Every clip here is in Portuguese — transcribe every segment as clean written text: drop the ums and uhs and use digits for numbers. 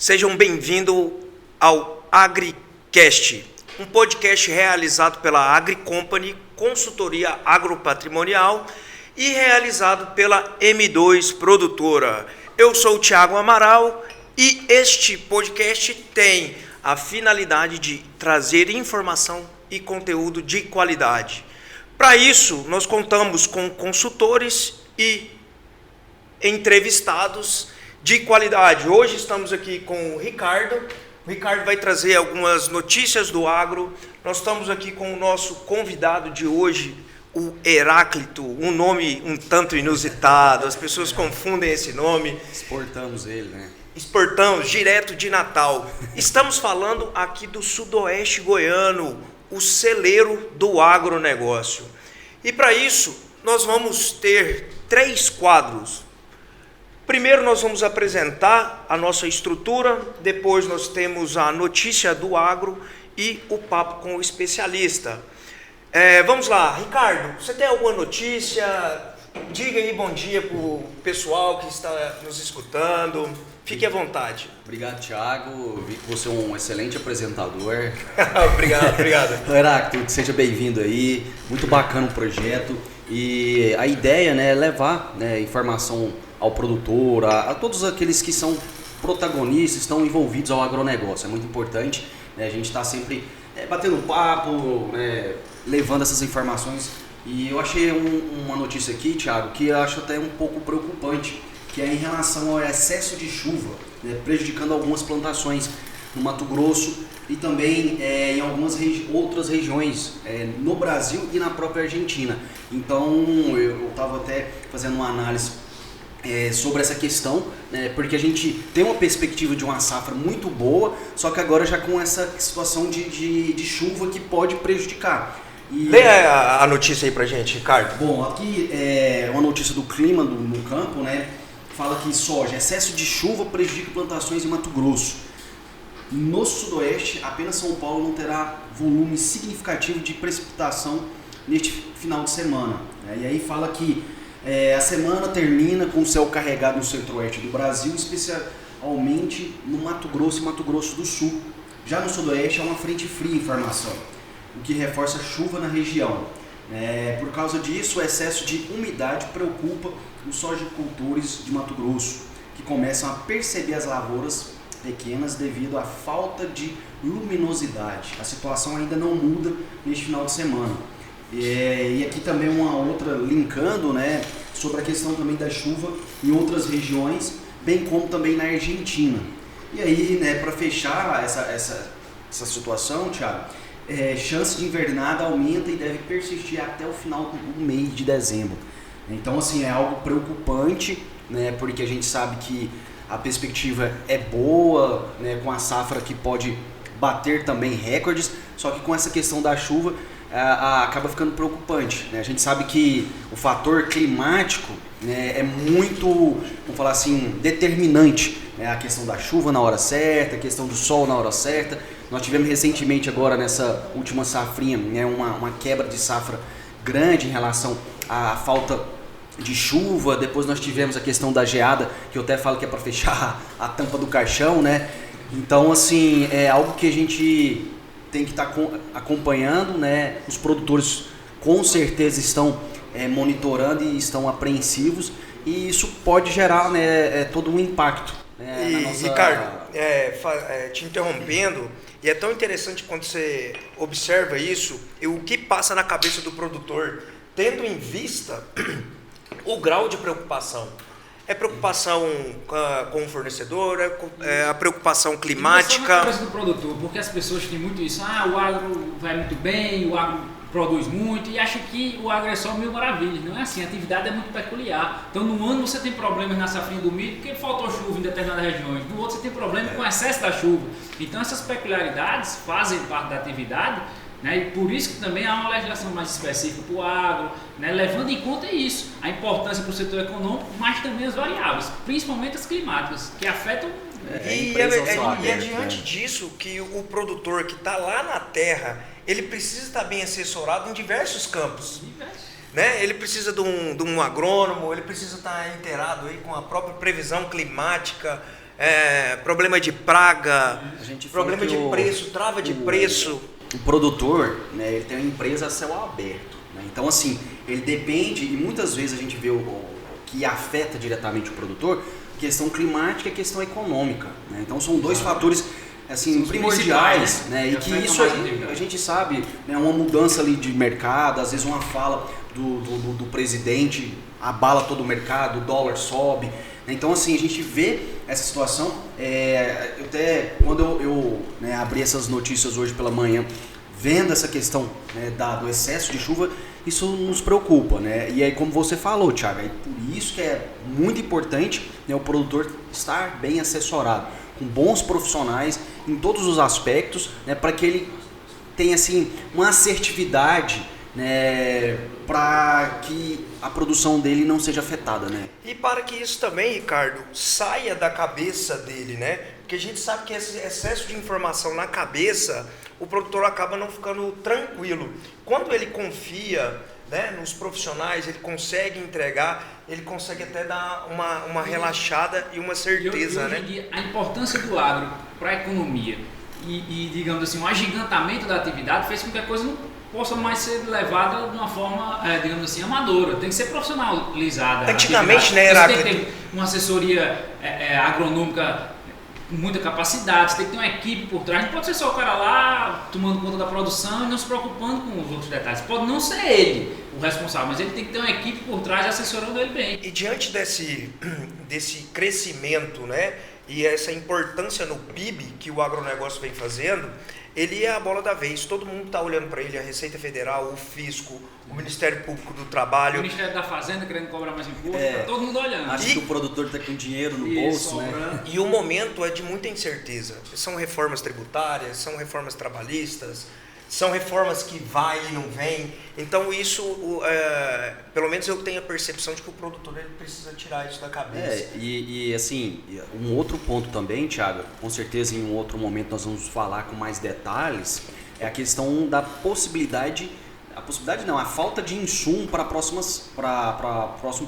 Sejam bem-vindos ao AgriCast, um podcast realizado pela AgriCompany, consultoria agropatrimonial, e realizado pela M2 Produtora. Eu sou o Thiago Amaral e este podcast tem a finalidade de trazer informação e conteúdo de qualidade. Para isso, nós contamos com consultores e entrevistados de qualidade. Hoje estamos aqui com o Ricardo. O Ricardo vai trazer algumas notícias do agro. Nós estamos aqui com o nosso convidado de hoje, o Heráclito, um nome um tanto inusitado, as pessoas confundem esse nome. Exportamos ele, né? Exportamos, direto de Natal. Estamos falando aqui do Sudoeste Goiano, o celeiro do agronegócio. E para isso, nós vamos ter 3 quadros. Primeiro nós vamos apresentar a nossa estrutura, depois nós temos a notícia do agro e o papo com o especialista. Vamos lá, Ricardo, você tem alguma notícia? Diga aí bom dia para o pessoal que está nos escutando. Fique à vontade. Obrigado, Thiago. Vi que você é um excelente apresentador. Obrigado. Heráclito, seja bem-vindo aí. Muito bacana o projeto. E a ideia, né, é levar, né, informação ao produtor, a todos aqueles que são protagonistas, estão envolvidos ao agronegócio. É muito importante, né, a gente está sempre batendo papo, né, levando essas informações. E eu achei uma notícia aqui, Thiago, que eu acho até um pouco preocupante, que é em relação ao excesso de chuva, né, prejudicando algumas plantações no Mato Grosso e também em algumas outras regiões no Brasil e na própria Argentina. Então eu estava até fazendo uma análise sobre essa questão, né, porque a gente tem uma perspectiva de uma safra muito boa, só que agora já com essa situação de chuva que pode prejudicar. Lê a notícia aí pra gente, Ricardo. Bom, aqui é uma notícia do clima no campo, né? Fala que soja, excesso de chuva prejudica plantações em Mato Grosso. No sudoeste, apenas São Paulo não terá volume significativo de precipitação neste final de semana. E aí fala que a semana termina com o céu carregado no centro-oeste do Brasil, especialmente no Mato Grosso e Mato Grosso do Sul. Já no sudoeste é uma frente fria em formação, o que reforça a chuva na região. Por causa disso, o excesso de umidade preocupa os sojicultores de Mato Grosso, que começam a perceber as lavouras pequenas devido à falta de luminosidade. A situação ainda não muda neste final de semana. E aqui também uma outra linkando, né, sobre a questão também da chuva em outras regiões, bem como também na Argentina. E aí, né, para fechar essa situação, Thiago, chance de invernada aumenta e deve persistir até o final do mês de dezembro. Então, assim, é algo preocupante, né, porque a gente sabe que a perspectiva é boa, né, com a safra que pode bater também recordes, só que com essa questão da chuva acaba ficando preocupante, né? A gente sabe que o fator climático, né, é muito, vamos falar assim, determinante, né? A questão da chuva na hora certa, a questão do sol na hora certa. Nós tivemos recentemente agora nessa última safrinha, né, uma quebra de safra grande em relação à falta de chuva. Depois nós tivemos a questão da geada, que eu até falo que é para fechar a tampa do caixão, né? Então, assim, é algo que a gente tem que estar acompanhando, né? Os produtores com certeza estão monitorando e estão apreensivos, e isso pode gerar, né, todo um impacto, né, e, na nossa... Ricardo, te interrompendo, e é tão interessante quando você observa isso, e o que passa na cabeça do produtor, tendo em vista o grau de preocupação. É preocupação com o fornecedor, é a preocupação climática. E não é só na cabeça do produtor, porque as pessoas têm muito isso, o agro vai muito bem, o agro produz muito, e acham que o agro é só mil maravilhas. Não é assim, a atividade é muito peculiar. Então, no ano você tem problemas na safrinha do milho porque faltou chuva em determinadas regiões, no outro você tem problema com o excesso da chuva. Então, essas peculiaridades fazem parte da atividade, né? E por isso que também há uma legislação mais específica para o agro, né? Levando em conta isso, a importância para o setor econômico, mas também as variáveis, principalmente as climáticas, que afetam. E é diante disso que o produtor que está lá na terra, ele precisa estar bem assessorado em diversos campos. Né? Ele precisa de um agrônomo, ele precisa estar inteirado aí com a própria previsão climática, problema de praga, A gente fala problema que de preço, trava de preço. O produtor, né, ele tem uma empresa a céu aberto, né? Então assim, ele depende, e muitas vezes a gente vê o que afeta diretamente o produtor, questão climática e questão econômica, né? Então são dois fatores assim, primordiais, né? E que isso aí a gente sabe, né, uma mudança ali de mercado, às vezes uma fala do presidente abala todo o mercado, o dólar sobe, né? Então assim, a gente vê essa situação, eu até, quando eu né, abri essas notícias hoje pela manhã, vendo essa questão, né, do excesso de chuva, isso nos preocupa, né? E aí, como você falou, Thiago, é por isso que é muito importante, né, o produtor estar bem assessorado, com bons profissionais em todos os aspectos, né, para que ele tenha assim uma assertividade, né, para que a produção dele não seja afetada, né? E para que isso também, Ricardo, saia da cabeça dele, né? Porque a gente sabe que esse excesso de informação na cabeça, o produtor acaba não ficando tranquilo. Quando ele confia, né, nos profissionais, ele consegue entregar, ele consegue até dar uma relaxada e uma certeza, hoje né? em dia, a importância do agro para a economia e, digamos assim, o agigantamento da atividade fez com que a coisa não possa mais ser levada de uma forma, digamos assim, amadora. Tem que ser profissionalizada. Antigamente, né, era... Você tem que ter uma assessoria agronômica com muita capacidade, você tem que ter uma equipe por trás. Não pode ser só o cara lá tomando conta da produção e não se preocupando com os outros detalhes. Pode não ser ele o responsável, mas ele tem que ter uma equipe por trás assessorando ele bem. E diante desse crescimento, né, e essa importância no PIB que o agronegócio vem fazendo, ele é a bola da vez. Todo mundo está olhando para ele, a Receita Federal, o Fisco, o Ministério Público do Trabalho. O Ministério da Fazenda querendo cobrar mais imposto, tá todo mundo olhando. Acho que o produtor está com dinheiro no bolso, né? E o momento é de muita incerteza. São reformas tributárias, são reformas trabalhistas, são reformas que vai e não vem. Então isso, pelo menos eu tenho a percepção de que o produtor ele precisa tirar isso da cabeça. E assim, um outro ponto também, Thiago, com certeza em um outro momento nós vamos falar com mais detalhes, é a questão da a falta de insumo para próximo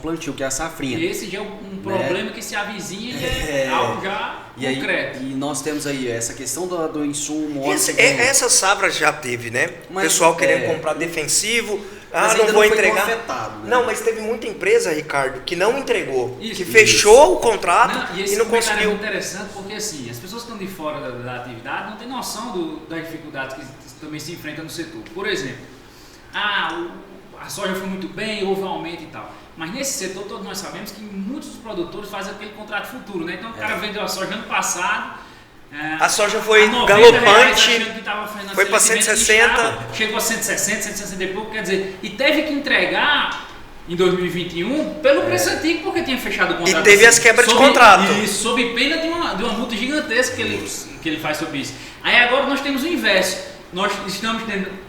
plantio, que é a safrinha. E esse já é um problema que se avizinha e é algo já concreto. E nós temos aí essa questão do insumo. Essa safra já teve, né? O pessoal querendo comprar defensivo. Não vou entregar. Afetado, né? Não, mas teve muita empresa, Ricardo, que não entregou, fechou o contrato e não conseguiu. É muito interessante porque assim, as pessoas que estão de fora da atividade não têm noção das dificuldades que também se enfrentam no setor. Por exemplo, a soja foi muito bem, houve um aumento e tal. Mas nesse setor todos nós sabemos que muitos dos produtores fazem aquele contrato futuro, né? Então o cara vendeu a soja ano passado, a soja foi galopante, foi para 160, chegou a 160, 160 e pouco, quer dizer, e teve que entregar em 2021 pelo preço antigo, porque tinha fechado o contrato. E teve as quebras de contrato. Isso, sob pena de uma multa gigantesca que ele faz sobre isso. Aí agora nós temos o inverso, nós estamos tendo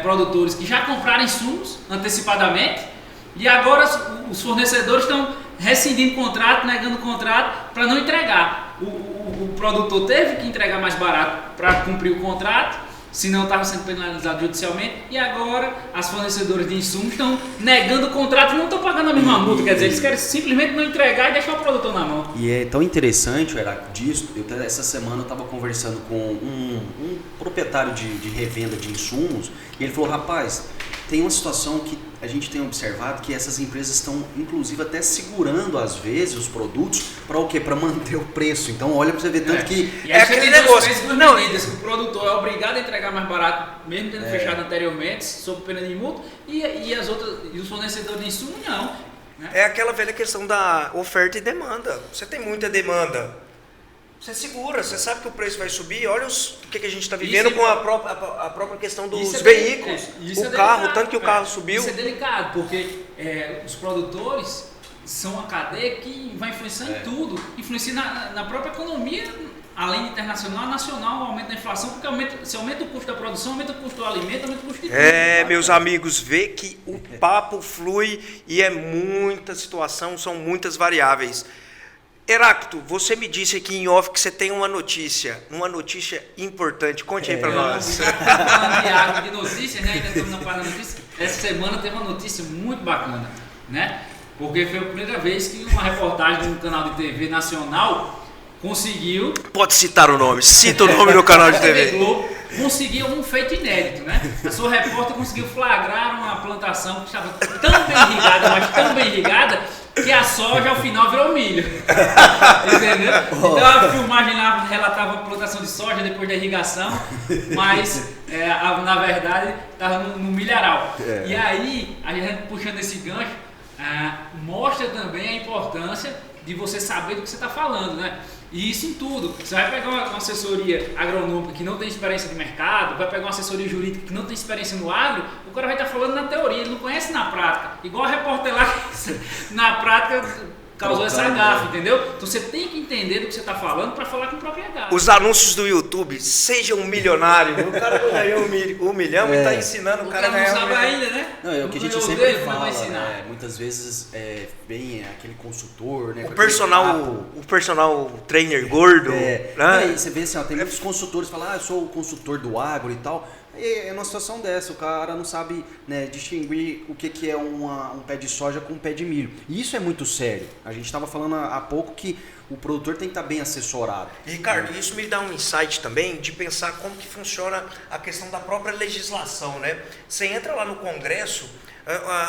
produtores que já compraram insumos antecipadamente e agora os fornecedores estão rescindindo contrato, negando contrato para não entregar. O produtor teve que entregar mais barato para cumprir o contrato, senão estava sendo penalizado judicialmente, e agora as fornecedoras de insumos estão negando o contrato e não estão pagando a mesma multa, quer dizer, eles querem simplesmente não entregar e deixar o produtor na mão. E é tão interessante, disso, essa semana eu estava conversando com um proprietário de revenda de insumos, e ele falou, rapaz, tem uma situação que a gente tem observado que essas empresas estão, inclusive, até segurando, às vezes, os produtos para o quê? Para manter o preço. Então, olha para você ver tanto que... E aí aquele negócio. O produtor é obrigado a entregar mais barato, mesmo tendo fechado anteriormente, sob pena de multa, e os fornecedores de insumo, não. Né? É aquela velha questão da oferta e demanda. Você tem muita demanda, você segura, você sabe que o preço vai subir. Olha o que a gente está vivendo com a própria questão dos veículos, o carro, tanto que o carro subiu. Isso é delicado, porque os produtores são uma cadeia que vai influenciar em tudo, influencia na própria economia, além internacional, nacional, o aumento da inflação, porque se aumenta o custo da produção, aumenta o custo do alimento, aumenta o custo de tudo. Meus amigos, vê que o papo flui e é muita situação, são muitas variáveis. Heráclito, você me disse aqui em off que você tem uma notícia importante. Conte aí para nós. Falando de notícias, né? Ainda estamos na parte da notícia. Essa semana teve uma notícia muito bacana, né? Porque foi a primeira vez que uma reportagem de um canal de TV nacional conseguiu... Pode citar o nome, cita o nome no canal de TV. Globo conseguiu um feito inédito, né? A sua repórter conseguiu flagrar uma plantação que estava tão bem irrigada, mas tão bem irrigada, que a soja ao final virou milho. Entendeu? Então a filmagem lá relatava a plantação de soja depois da irrigação, mas na verdade estava no milharal. E aí, a gente puxando esse gancho, mostra também a importância de você saber do que você está falando, né? E isso em tudo. Você vai pegar uma assessoria agronômica que não tem experiência de mercado, vai pegar uma assessoria jurídica que não tem experiência no agro, o cara vai estar falando na teoria, ele não conhece na prática. Igual a repórter lá, na prática causou essa gafe, entendeu? Então você tem que entender do que você está falando para falar com propriedade. Os anúncios do YouTube, seja um milionário, o cara não ganhou um milhão e está ensinando o cara a ganhar não sabe ainda, né? Não, é o que a gente sempre fala, muitas vezes vem aquele consultor, né? O personal trainer gordo. Né? E você vê assim, tem muitos consultores que falam, eu sou o consultor do agro e tal. E é uma situação dessa, o cara não sabe, né, distinguir o que é um pé de soja com um pé de milho. E isso é muito sério. A gente estava falando há pouco que o produtor tem que estar bem assessorado. Ricardo, isso me dá um insight também de pensar como que funciona a questão da própria legislação, né? Você entra lá no Congresso,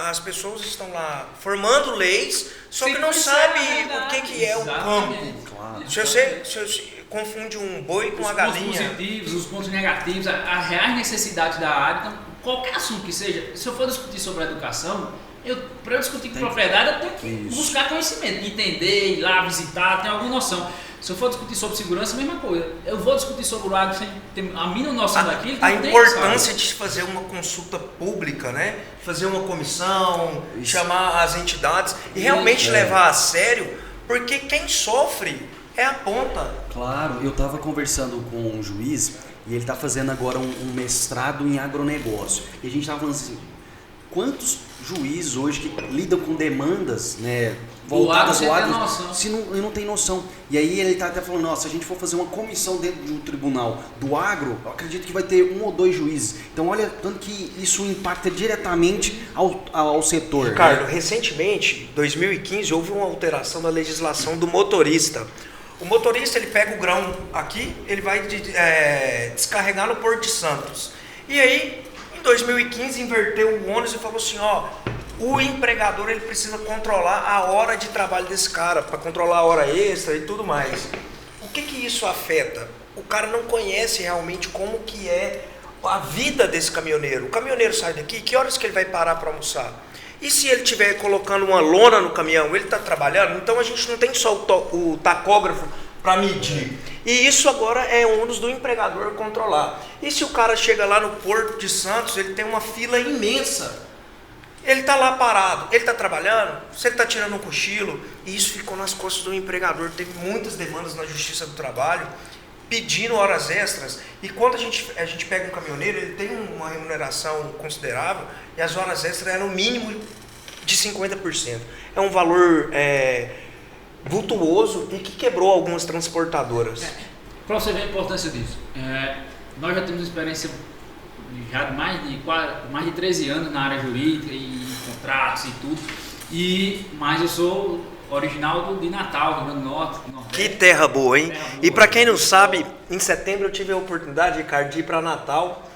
as pessoas estão lá formando leis, só que não sabem o que é o campo. Claro. Se você confunde um boi com uma galinha. Os pontos positivos, os pontos negativos, a real necessidade da área. Então, qualquer assunto que seja, se eu for discutir sobre a educação, para eu discutir com propriedade, eu tenho que buscar conhecimento, entender, ir lá, visitar, ter alguma noção. Se eu for discutir sobre segurança, a mesma coisa. Eu vou discutir sobre o agro sem ter a mínima noção daquilo. A importância de fazer uma consulta pública, né? Fazer uma comissão, chamar as entidades e realmente levar a sério, porque quem sofre é a ponta. Claro, eu estava conversando com um juiz e ele está fazendo agora um mestrado em agronegócio. E a gente estava falando assim, quantos juízes hoje que lidam com demandas, né, voltadas ao agro, se não tem noção. E aí ele está até falando, nossa, se a gente for fazer uma comissão dentro de um tribunal do agro, eu acredito que vai ter 1 ou 2 juízes. Então olha tanto que isso impacta diretamente ao setor. Ricardo, recentemente, em 2015, houve uma alteração da legislação do motorista. O motorista, ele pega o grão aqui, ele vai descarregar no Porto de Santos. E aí, em 2015, inverteu o ônus e falou assim, o empregador ele precisa controlar a hora de trabalho desse cara, para controlar a hora extra e tudo mais. O que isso afeta? O cara não conhece realmente como que é a vida desse caminhoneiro. O caminhoneiro sai daqui, que horas que ele vai parar para almoçar? E se ele estiver colocando uma lona no caminhão, ele está trabalhando? Então a gente não tem só o tacógrafo para medir. E isso agora é ônus do empregador controlar. E se o cara chega lá no Porto de Santos, ele tem uma fila imensa. Ele está lá parado, ele está trabalhando, se ele está tirando um cochilo, e isso ficou nas costas do empregador. Teve muitas demandas na Justiça do Trabalho, pedindo horas extras, e quando a gente pega um caminhoneiro, ele tem uma remuneração considerável, e as horas extras eram no mínimo de 50%. É um valor vultuoso e que quebrou algumas transportadoras. Para você ver a importância disso, nós já temos experiência já de mais de 13 anos na área jurídica e contratos e tudo, mas eu sou original de Natal, Rio Grande do Norte. Que terra boa, hein? E para quem não sabe, em setembro eu tive a oportunidade, Ricardo, de ir para Natal.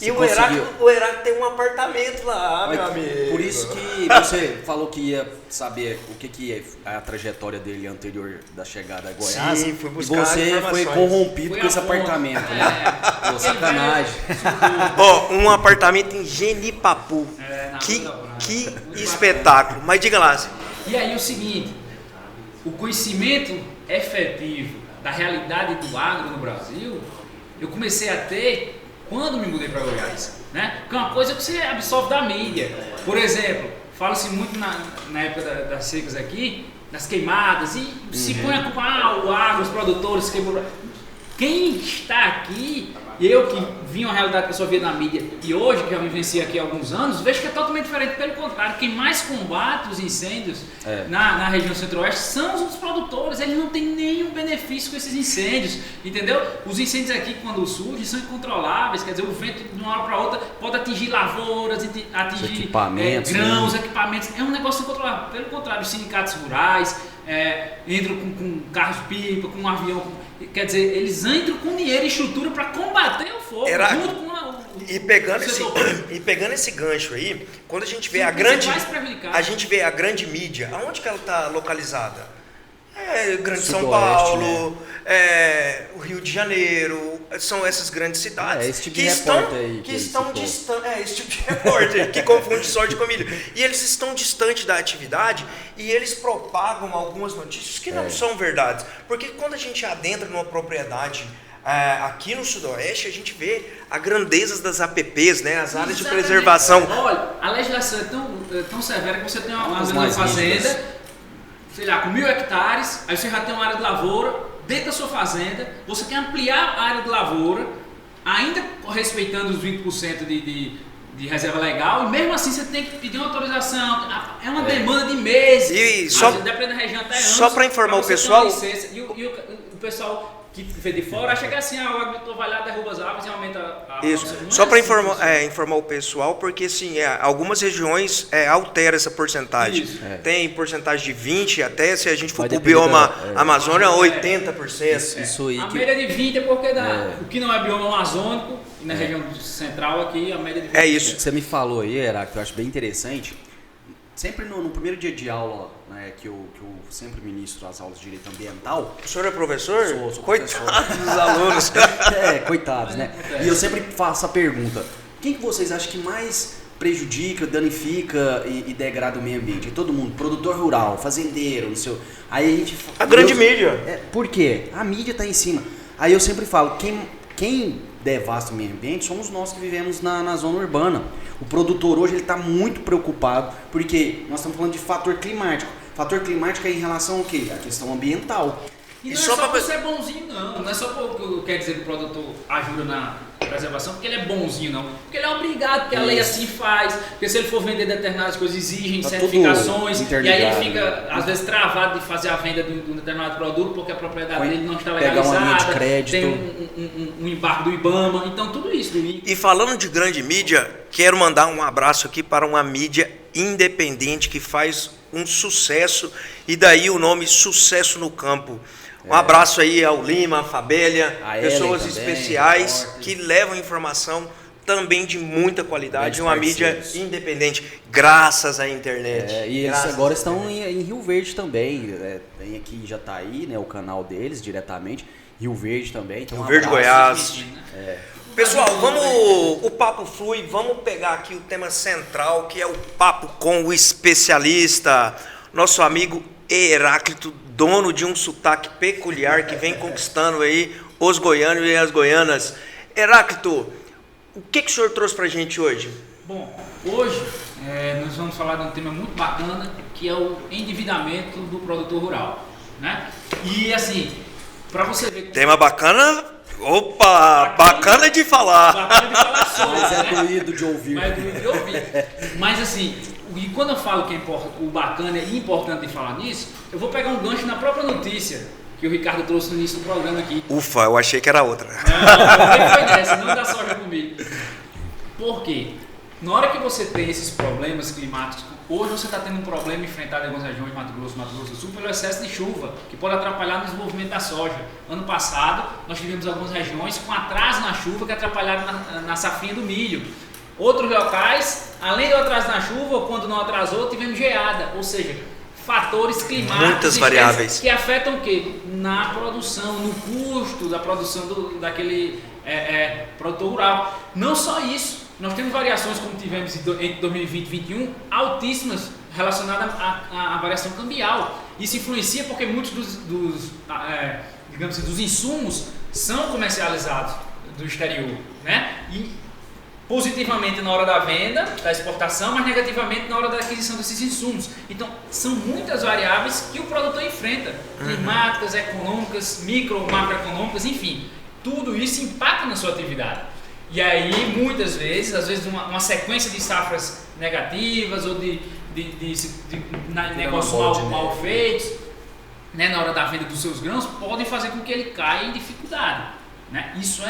E o Heráclito tem um apartamento lá, meu amigo. Por isso que você falou que ia saber o que é a trajetória dele anterior da chegada a Goiás. Sim, fui buscar você foi corrompido com esse apartamento, né? Pô, sacanagem. Um apartamento em Genipapu. Que espetáculo. Mas diga lá. E aí o seguinte, o conhecimento efetivo da realidade do agro no Brasil, eu comecei a ter quando me mudei para Goiás, né? Que é uma coisa que você absorve da mídia. Por exemplo, fala-se muito na época das secas aqui, das queimadas, e se põe a culpa, o agro, os produtores queimou. Quem está aqui, eu que vi uma realidade que eu só via na mídia e hoje, que já vivenciei aqui há alguns anos, vejo que é totalmente diferente. Pelo contrário, quem mais combate os incêndios na região centro-oeste são os produtores. Eles não têm nenhum benefício com esses incêndios, entendeu? Os incêndios aqui, quando surgem, são incontroláveis. Quer dizer, o vento de uma hora para outra pode atingir lavouras, atingir equipamentos, grãos, equipamentos. É um negócio incontrolável. Pelo contrário, os sindicatos rurais, entram com carros-pipa, com um avião. Quer dizer, eles entram com dinheiro e estrutura para combater o fogo. Junto com e pegando esse gancho aí, quando a gente vê a gente vê a grande mídia, aonde que ela está localizada? Grande São Paulo, o Rio de Janeiro, são essas grandes cidades esse tipo que de estão aí que estão distantes, esse tipo de repórter que confunde soja com milho, e eles estão distantes da atividade e eles propagam algumas notícias que não são verdades, porque quando a gente adentra numa propriedade aqui no Sudoeste, a gente vê a grandeza das APPs, né, as áreas de preservação. Olha, a legislação é tão severa que você tem uma fazenda, sei lá, com 1.000 hectares, aí você já tem uma área de lavoura, dentro da sua fazenda, você quer ampliar a área de lavoura, ainda respeitando os 20% de reserva legal, e mesmo assim você tem que pedir uma autorização, é uma demanda de meses, e só, depende da região até anos. Só para informar o pessoal... E o pessoal que vê de fora acha que é assim, o agricultor vai lá, derruba as árvores e aumenta a Isso, só para informar o pessoal, porque assim, algumas regiões alteram essa porcentagem. Tem porcentagem de 20% até, se a gente for para o bioma Amazônia, 80%. Isso aí. A média de 20% é porque o que não é bioma amazônico, e na região central aqui, a média de 20%. É isso. Que você me falou aí, Heráclito, que eu acho bem interessante. Sempre no primeiro dia de aula, né, que eu sempre ministro as aulas de direito ambiental. O senhor é professor? Sou Coitado professor. dos alunos. Coitados, né? E eu sempre faço a pergunta: quem que vocês acham que mais prejudica, danifica e degrada o meio ambiente? Todo mundo, produtor rural, fazendeiro, não sei. Aí a gente. A grande mídia. Por quê? A mídia está em cima. Aí eu sempre falo: quem devasta o meio ambiente somos nós que vivemos na zona urbana. O produtor hoje ele está muito preocupado porque nós estamos falando de fator climático. Fator climático é em relação ao quê? A questão ambiental. E não é só por ser bonzinho, não é só porque quer dizer que o produtor ajuda na preservação porque ele é bonzinho, não. Porque ele é obrigado, porque a lei assim faz, porque se ele for vender determinadas coisas, exigem certificações, e aí ele fica, às vezes, travado de fazer a venda de um determinado produto porque a propriedade dele não está legalizada, tem um embargo do IBAMA, então tudo isso. E falando de grande mídia, quero mandar um abraço aqui para uma mídia independente que faz um sucesso, e daí o nome Sucesso no Campo. Um abraço aí ao Lima, a Fabélia, pessoas especiais que levam informação também de muita qualidade, uma mídia independente, graças à internet. E eles agora estão em Rio Verde também, tem aqui Jataí, né, o canal deles diretamente, Rio Verde também. Então Rio Verde, Goiás. Pessoal, o papo flui, vamos pegar aqui o tema central, que é o papo com o especialista, nosso amigo Heráclito, dono de um sotaque peculiar que vem conquistando aí os goianos e as goianas. Heráclito, o que o senhor trouxe pra gente hoje? Bom, hoje nós vamos falar de um tema muito bacana, que é o endividamento do produtor rural, né? E assim, para você ver... Tema bacana... Opa, bacana de falar. Bacana de falar sobre, mas doído de ouvir. Mas assim, e quando eu falo que o bacana e importante de falar nisso, eu vou pegar um gancho na própria notícia que o Ricardo trouxe no início do programa aqui. Ufa, eu achei que era outra. Não foi dessa, não dá soja comigo. Por quê? Na hora que você tem esses problemas climáticos, hoje você está tendo um problema enfrentado em algumas regiões de Mato Grosso do Sul pelo excesso de chuva, que pode atrapalhar no desenvolvimento da soja. Ano passado, nós tivemos algumas regiões com atraso na chuva que atrapalharam na safrinha do milho. Outros locais, além do atraso na chuva, quando não atrasou, tivemos geada, ou seja, fatores climáticos muitas variáveis que afetam o quê? Na produção, no custo da produção daquele produtor rural. Não só isso, nós temos variações como tivemos entre 2020 e 2021 altíssimas relacionadas à variação cambial. Isso influencia porque muitos digamos assim, dos insumos são comercializados do exterior, né? E positivamente na hora da venda, da exportação, mas negativamente na hora da aquisição desses insumos. Então, são muitas variáveis que o produtor enfrenta, climáticas, econômicas, macroeconômicas, enfim. Tudo isso impacta na sua atividade. E aí, muitas vezes, às vezes uma sequência de safras negativas ou de negócios mal feitos, né, na hora da venda dos seus grãos, podem fazer com que ele caia em dificuldade, né? Isso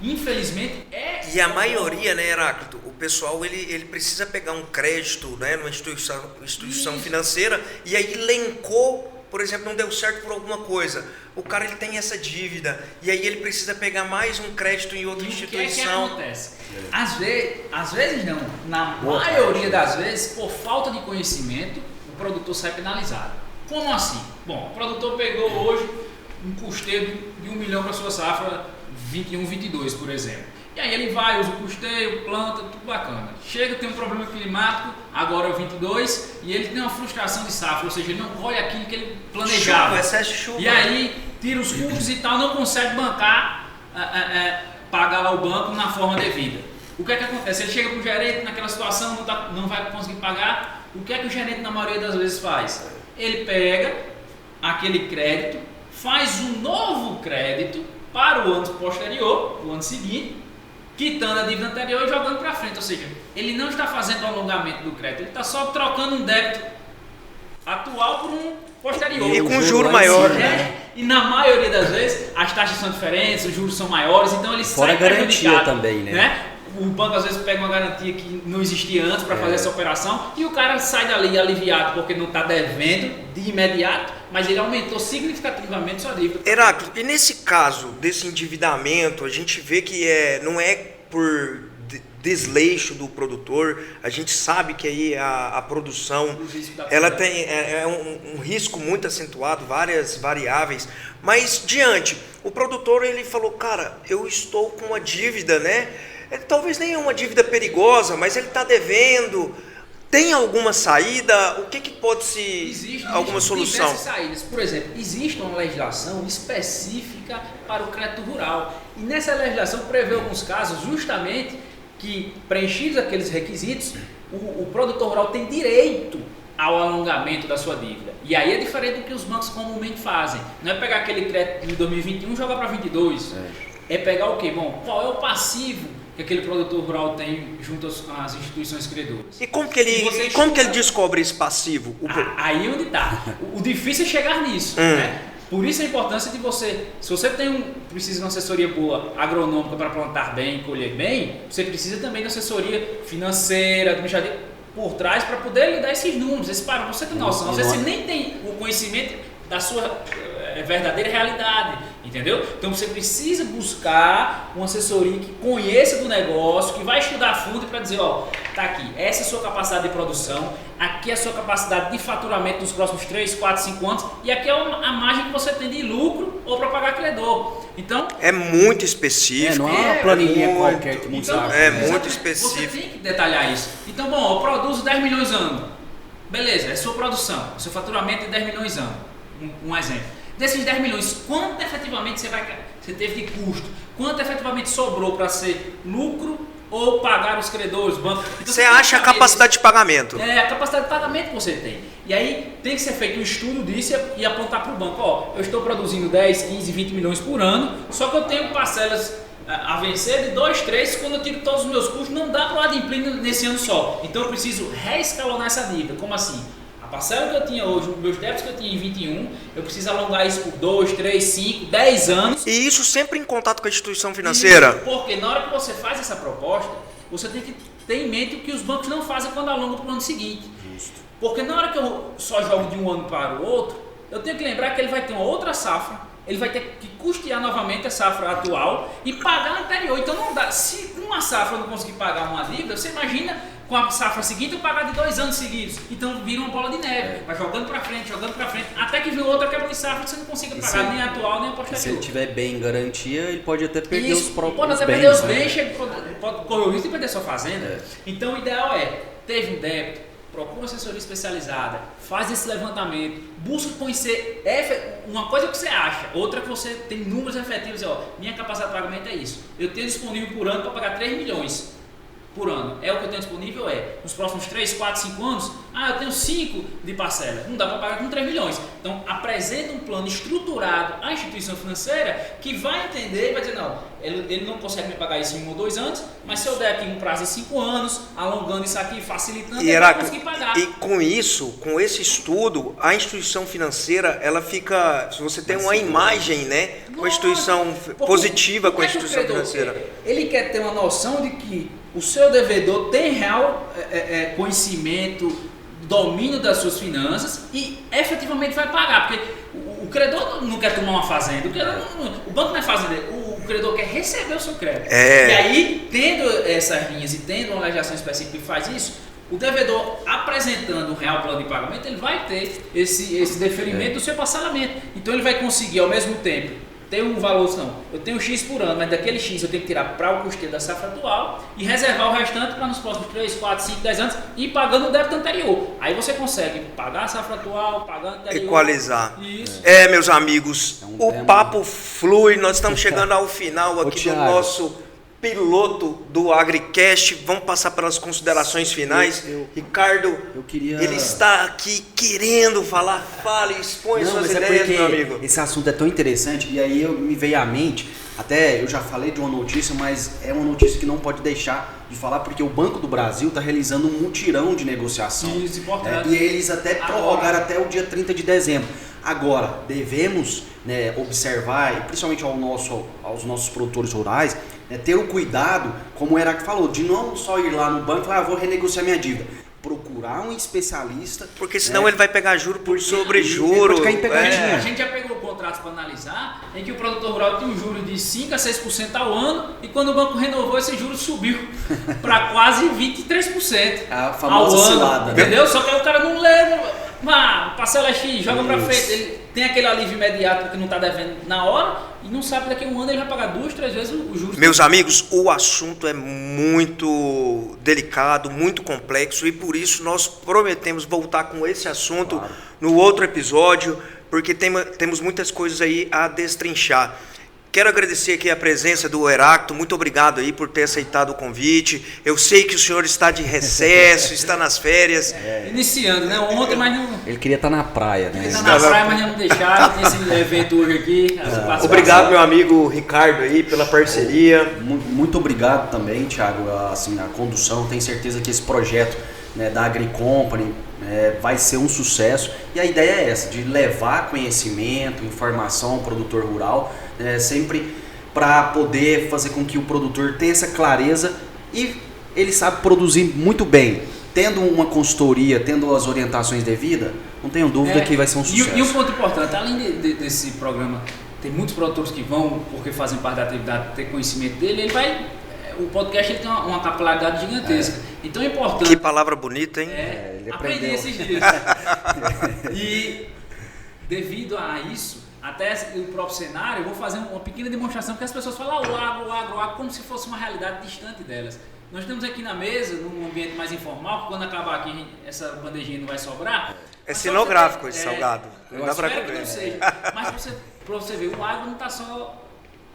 infelizmente, E a maioria, né, Heráclito, o pessoal ele precisa pegar um crédito, né, numa instituição financeira, e aí elencou por exemplo, não deu certo por alguma coisa. O cara ele tem essa dívida e aí ele precisa pegar mais um crédito em outra instituição. O que acontece? Às vezes não, na maioria das vezes, por falta de conhecimento, o produtor sai penalizado. Como assim? Bom, o produtor pegou hoje um custeio de 1 milhão para sua safra 21, 22, por exemplo. E aí ele vai, usa o custeio, planta, tudo bacana. Chega, tem um problema climático, agora é o 22, e ele tem uma frustração de safra, ou seja, ele não colhe aquilo que ele planejava. Chuva, excesso de chuva. E aí tira os custos e tal, não consegue bancar, pagar lá o banco na forma devida. O que é que acontece? Ele chega para o gerente naquela situação, não vai conseguir pagar. O que é que o gerente na maioria das vezes faz? Ele pega aquele crédito, faz um novo crédito para o ano posterior, o ano seguinte, quitando a dívida anterior e jogando para frente. Ou seja, ele não está fazendo o alongamento do crédito, ele está só trocando um débito atual por um posterior. E com juro maior. E na maioria das vezes as taxas são diferentes, os juros são maiores, então ele sai garantia também, né? O banco às vezes pega uma garantia que não existia antes para fazer essa operação e o cara sai dali aliviado porque não está devendo de imediato, mas ele aumentou significativamente sua dívida. Heráclito, e nesse caso desse endividamento, a gente vê que não é por desleixo do produtor, a gente sabe que aí a produção ela tem um risco muito acentuado, várias variáveis, mas diante, o produtor ele falou, cara, eu estou com uma dívida, né? Talvez nem é uma dívida perigosa, mas ele está devendo. Tem alguma saída? O que pode se... Existe alguma solução? Diversas saídas. Por exemplo, existe uma legislação específica para o crédito rural. E nessa legislação prevê alguns casos justamente que, preenchidos aqueles requisitos, o produtor rural tem direito ao alongamento da sua dívida. E aí é diferente do que os bancos comumente fazem. Não é pegar aquele crédito de 2021 e jogar para 22. É pegar o quê? Bom, qual é o passivo que aquele produtor rural tem junto às instituições credoras. E como que ele descobre esse passivo? Aí onde está. O difícil é chegar nisso. Né? Por isso a importância de você, se você precisa de uma assessoria boa agronômica para plantar bem, colher bem, você precisa também de assessoria financeira, administrativa por trás para poder lhe dar esses números, esse parâmetro. Você tem noção, às vezes você nem tem o conhecimento da sua verdadeira realidade, entendeu? Então você precisa buscar uma assessoria que conheça do negócio, que vai estudar a fundo para dizer, ó, tá aqui, essa é a sua capacidade de produção, aqui é a sua capacidade de faturamento nos próximos 3, 4, 5 anos e aqui é a margem que você tem de lucro ou para pagar credor. Então, é muito específico. Não é uma planilha qualquer que não sabe. É muito específico. Você tem que detalhar isso. Então, bom, eu produzo 10 milhões ano. Beleza, é sua produção, seu faturamento é 10 milhões ano. Um exemplo. Desses 10 milhões, quanto efetivamente você teve de custo? Quanto efetivamente sobrou para ser lucro ou pagar os credores, bancos? Então, você acha a capacidade de pagamento? É, a capacidade de pagamento que você tem. E aí tem que ser feito um estudo disso e apontar para o banco. Ó, eu estou produzindo 10, 15, 20 milhões por ano, só que eu tenho parcelas a vencer de 2, 3, quando eu tiro todos os meus custos, não dá para o adimplênio nesse ano só. Então eu preciso reescalonar essa dívida. Como assim? A parcela que eu tinha hoje, os meus débitos que eu tinha em 21, eu preciso alongar isso por 2, 3, 5, 10 anos. E isso sempre em contato com a instituição financeira? Porque na hora que você faz essa proposta, você tem que ter em mente o que os bancos não fazem quando alongam para o ano seguinte. Justo. Porque na hora que eu só jogo de um ano para o outro, eu tenho que lembrar que ele vai ter uma outra safra, ele vai ter que custear novamente a safra atual e pagar a anterior. Então não dá. Se uma safra eu não conseguir pagar uma dívida, você imagina com a safra seguinte eu pagar de 2 anos seguidos. Então vira uma bola de neve, vai jogando para frente, até que vem outra quebra de safra que você não consiga pagar nem a atual nem a posterior. Se ele tiver bem em garantia, ele pode até perder os próprios bens. Pode até perder os bens, pode correr o risco de perder sua fazenda. Então o ideal teve um débito, procura uma assessoria especializada, faz esse levantamento, busca conhecer uma coisa que você acha, outra que você tem números efetivos, minha capacidade de pagamento é isso, eu tenho disponível por ano para pagar 3 milhões por ano, é o que eu tenho disponível? Nos próximos 3, 4, 5 anos, eu tenho 5 de parcela, não dá para pagar com 3 milhões, então apresenta um plano estruturado à instituição financeira que vai entender e vai dizer, não, ele não consegue me pagar isso em 1 ou 2 anos, mas se eu der aqui um prazo de 5 anos, alongando isso aqui, facilitando, ele vai conseguir pagar. E com isso, com esse estudo, a instituição financeira, ela fica, se você tem uma imagem, né, com a instituição positiva, com a instituição financeira. Ele quer ter uma noção de que o seu devedor tem real conhecimento domínio das suas finanças e efetivamente vai pagar, porque o credor não quer tomar uma fazenda, o banco não é fazendeiro, o credor quer receber o seu crédito. E aí, tendo essas linhas e tendo uma legislação específica que faz isso, o devedor apresentando um real plano de pagamento, ele vai ter esse deferimento do seu parcelamento. Então ele vai conseguir ao mesmo tempo ter um valor, não, eu tenho X por ano, mas daquele X eu tenho que tirar para o custeio da safra atual e reservar o restante para nos próximos 3, 4, 5, 10 anos e ir pagando o débito anterior. Aí você consegue pagar a safra atual, pagar o anterior. Equalizar. Isso. Meus amigos, o papo flui, nós estamos chegando ao final aqui do nosso piloto do AgriCast. Vamos passar pelas considerações finais. Ricardo, ele está aqui querendo falar. Fale, expõe suas ideias, meu amigo. Esse assunto é tão interessante e aí me veio à mente, até eu já falei de uma notícia, mas é uma notícia que não pode deixar de falar, porque o Banco do Brasil está realizando um mutirão de negociação. Isso, importante. E eles até prorrogaram até o dia 30 de dezembro. Agora, devemos observar, e principalmente aos nossos produtores rurais, ter o cuidado, como o Heráclito falou, de não só ir lá no banco e falar, vou renegociar minha dívida. Procurar um especialista. Porque senão ele vai pegar juro por sobre juro. A gente já pegou contratos para analisar em que o produtor rural tem um juro de 5 a 6% ao ano e quando o banco renovou, esse juro subiu para quase 23% a famosa ao ano, cilada, entendeu? Só que aí o cara não lê, parcela X, joga para frente, ele tem aquele alívio imediato porque não está devendo na hora e não sabe que daqui a um ano ele vai pagar 2, 3 vezes o juros. Meus amigos, o assunto é muito delicado, muito complexo e por isso nós prometemos voltar com esse assunto no outro episódio, porque temos muitas coisas aí a destrinchar. Quero agradecer aqui a presença do Heráclito, muito obrigado aí por ter aceitado o convite. Eu sei que o senhor está de recesso, está nas férias. Iniciando, né? Ontem, mas não... Ele queria estar na praia, né? Ele está na praia, mas não deixaram, tem esse evento hoje aqui. Obrigado, meu amigo Ricardo aí, pela parceria. Muito obrigado também, Thiago, assim, a condução. Tenho certeza que esse projeto da AgriCompany vai ser um sucesso. E a ideia é essa, de levar conhecimento, informação ao produtor rural, sempre para poder fazer com que o produtor tenha essa clareza e ele sabe produzir muito bem. Tendo uma consultoria, tendo as orientações devidas, não tenho dúvida que vai ser um sucesso. E um ponto importante, além desse programa, tem muitos produtores que vão, porque fazem parte da atividade, ter conhecimento dele, o podcast ele tem uma capilaridade gigantesca. Então é importante... Que palavra bonita, hein? Ele aprender esses dias. E devido a isso, até o próprio cenário, eu vou fazer uma pequena demonstração, porque as pessoas falam o agro, como se fosse uma realidade distante delas. Nós temos aqui na mesa, num ambiente mais informal, que quando acabar aqui essa bandejinha não vai sobrar. É cenográfico esse salgado. Não dá pra comer. Mas pra você ver, o agro não está só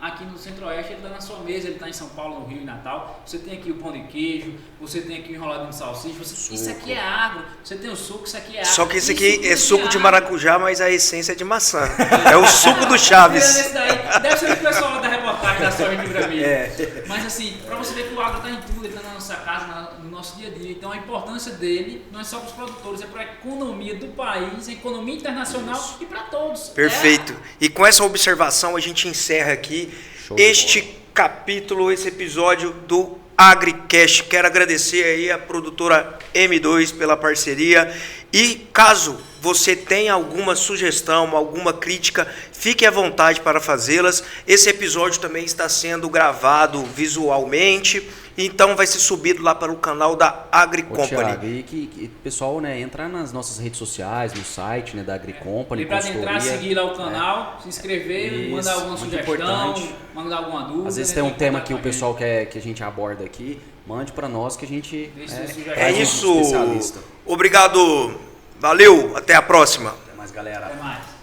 aqui no Centro-Oeste, ele está na sua mesa, ele está em São Paulo, no Rio e Natal. Você tem aqui o pão de queijo, você tem aqui o enroladinho de salsicha, isso aqui é agro. Você tem o suco, isso aqui é agro. Só que esse aqui é suco de maracujá, mas a essência é de maçã. É o suco do Chaves. Deve ser o pessoal da reportagem da Soja de Gramilha. Mas assim, para você ver que o agro está em tudo, ele está na nossa casa, no nosso dia a dia. Então a importância dele não é só para os produtores, é para a economia do país, a economia internacional e para todos. Perfeito. E com essa observação a gente encerra aqui este capítulo, esse episódio do AgriCast. Quero agradecer aí a produtora M2 pela parceria e caso você tenha alguma sugestão, alguma crítica, fique à vontade para fazê-las. Esse episódio também está sendo gravado visualmente, então vai ser subido lá para o canal da AgriCompany. Thiago, e que o pessoal entrar nas nossas redes sociais, no site da AgriCompany. E para entrar, seguir lá o canal, se inscrever, mandar alguma sugestão, mandar alguma dúvida. Às vezes tem um tema que o pessoal quer que a gente aborde aqui, mande para nós que a gente é isso. Obrigado, valeu, até a próxima. Até mais, galera. Até mais.